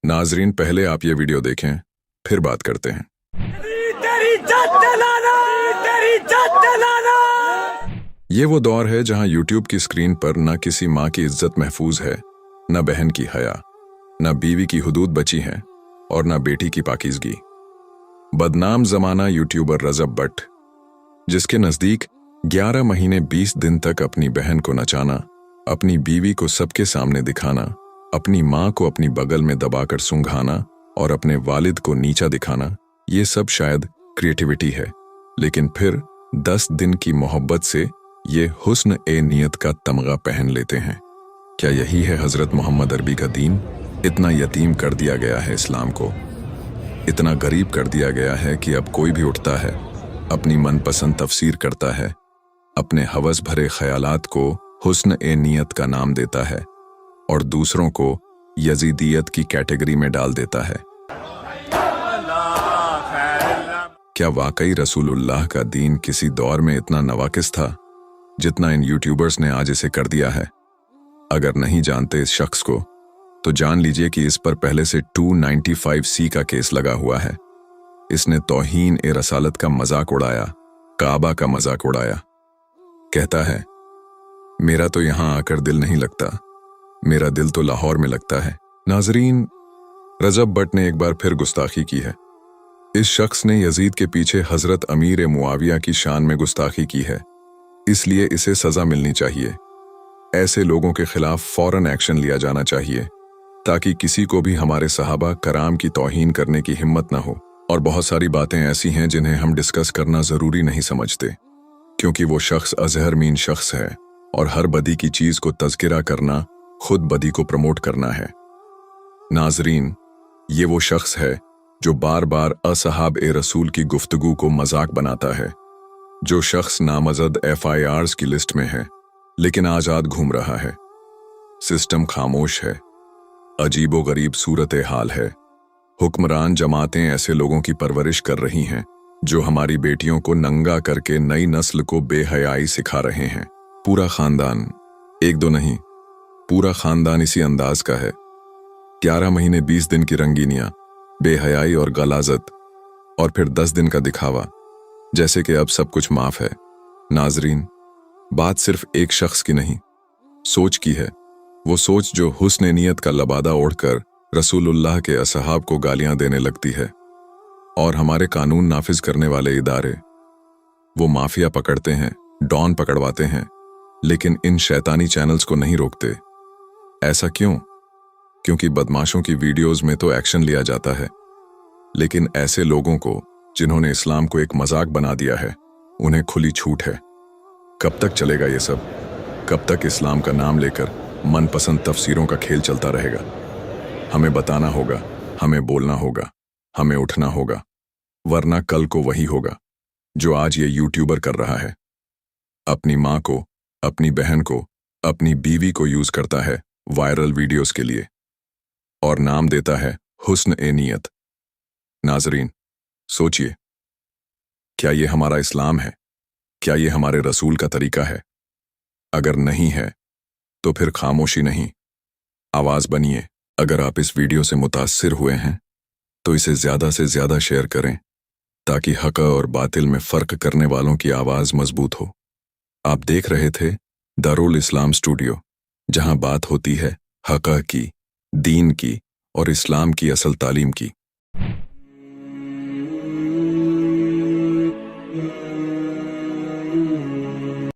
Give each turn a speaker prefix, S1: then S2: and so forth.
S1: नाजरीन, पहले आप ये वीडियो देखें, फिर बात करते हैं।
S2: तेरी इज्जत दिलाना, तेरी इज्जत दिलाना।
S1: ये वो दौर है जहां यूट्यूब की स्क्रीन पर न किसी माँ की इज्जत महफूज है, न बहन की हया, न बीवी की हुदूद बची है और न बेटी की पाकीज़गी। बदनाम जमाना यूट्यूबर रजब बट, जिसके नजदीक 11 महीने 20 दिन तक अपनी बहन को नचाना, अपनी बीवी को सबके सामने दिखाना, अपनी माँ को अपनी बगल में दबाकर सूंघाना और अपने वालिद को नीचा दिखाना, ये सब शायद क्रिएटिविटी है, लेकिन फिर 10 दिन की मोहब्बत से ये हुस्न ए नियत का तमगा पहन लेते हैं। क्या यही है हजरत मोहम्मद अरबी का दीन? इतना यतीम कर दिया गया है इस्लाम को, इतना गरीब कर दिया गया है कि अब कोई भी उठता है, अपनी मनपसंद तफसीर करता है, अपने हवस भरे ख्यालात को हुस्न ए नियत का नाम देता है और दूसरों को यजीदियत की कैटेगरी में डाल देता है। क्या वाकई रसूलुल्लाह का दीन किसी दौर में इतना नवाकिस था जितना इन यूट्यूबर्स ने आज इसे कर दिया है? अगर नहीं जानते इस शख्स को तो जान लीजिए कि इस पर पहले से 295C का केस लगा हुआ है। इसने तौहीन ए रसालत का मजाक उड़ाया, काबा का मजाक उड़ाया। कहता है, मेरा तो यहां आकर दिल नहीं लगता, मेरा दिल तो लाहौर में लगता है। नाजरीन, रजब बट ने एक बार फिर गुस्ताखी की है। इस शख्स ने यजीद के पीछे हजरत अमीर मुआविया की शान में गुस्ताखी की है, इसलिए इसे सजा मिलनी चाहिए। ऐसे लोगों के खिलाफ फौरन एक्शन लिया जाना चाहिए ताकि किसी को भी हमारे सहाबा कराम की तौहीन करने की हिम्मत ना हो। और बहुत सारी बातें ऐसी हैं जिन्हें हम डिस्कस करना जरूरी नहीं समझते, क्योंकि वो शख्स अजहर मीन शख्स है और हर बदी की चीज को तज़किरा करना खुद बदी को प्रमोट करना है। नाजरीन, ये वो शख्स है जो बार बार असहाब ए रसूल की गुफ्तगू को मजाक बनाता है, जो शख्स नामजद FIRs की लिस्ट में है लेकिन आजाद घूम रहा है। सिस्टम खामोश है, अजीबो गरीब सूरत हाल है। हुक्मरान जमातें ऐसे लोगों की परवरिश कर रही हैं जो हमारी बेटियों को नंगा करके नई नस्ल को बेहयाई सिखा रहे हैं। पूरा खानदान, एक दो नहीं, पूरा खानदान इसी अंदाज का है। 11 महीने 20 दिन की रंगीनियां, बेहयाई और गलाजत, और फिर 10 दिन का दिखावा, जैसे कि अब सब कुछ माफ है। नाजरीन, बात सिर्फ एक शख्स की नहीं, सोच की है। वो सोच जो हुस्न नियत का लबादा ओढ़कर रसूलुल्लाह के असहाब को गालियां देने लगती है। और हमारे कानून नाफिज करने वाले इदारे, वो माफिया पकड़ते हैं, डॉन पकड़वाते हैं, लेकिन इन शैतानी चैनल्स को नहीं रोकते। ऐसा क्यों? क्योंकि बदमाशों की वीडियोस में तो एक्शन लिया जाता है, लेकिन ऐसे लोगों को जिन्होंने इस्लाम को एक मजाक बना दिया है, उन्हें खुली छूट है। कब तक चलेगा ये सब? कब तक इस्लाम का नाम लेकर मनपसंद तफसीरों का खेल चलता रहेगा? हमें बताना होगा, हमें बोलना होगा, हमें उठना होगा, वरना कल को वही होगा जो आज ये यूट्यूबर कर रहा है। अपनी माँ को, अपनी बहन को, अपनी बीवी को यूज करता है वायरल वीडियोस के लिए और नाम देता है हुस्न ए नियत। नाजरीन, सोचिए, क्या ये हमारा इस्लाम है? क्या ये हमारे रसूल का तरीका है? अगर नहीं है तो फिर खामोशी नहीं, आवाज बनिए। अगर आप इस वीडियो से मुतासिर हुए हैं तो इसे ज्यादा से ज्यादा शेयर करें ताकि हक और बातिल में फर्क करने वालों की आवाज मजबूत हो। आप देख रहे थे दारुल इस्लाम स्टूडियो, जहां बात होती है हक की, दीन की और इस्लाम की असल तालीम की।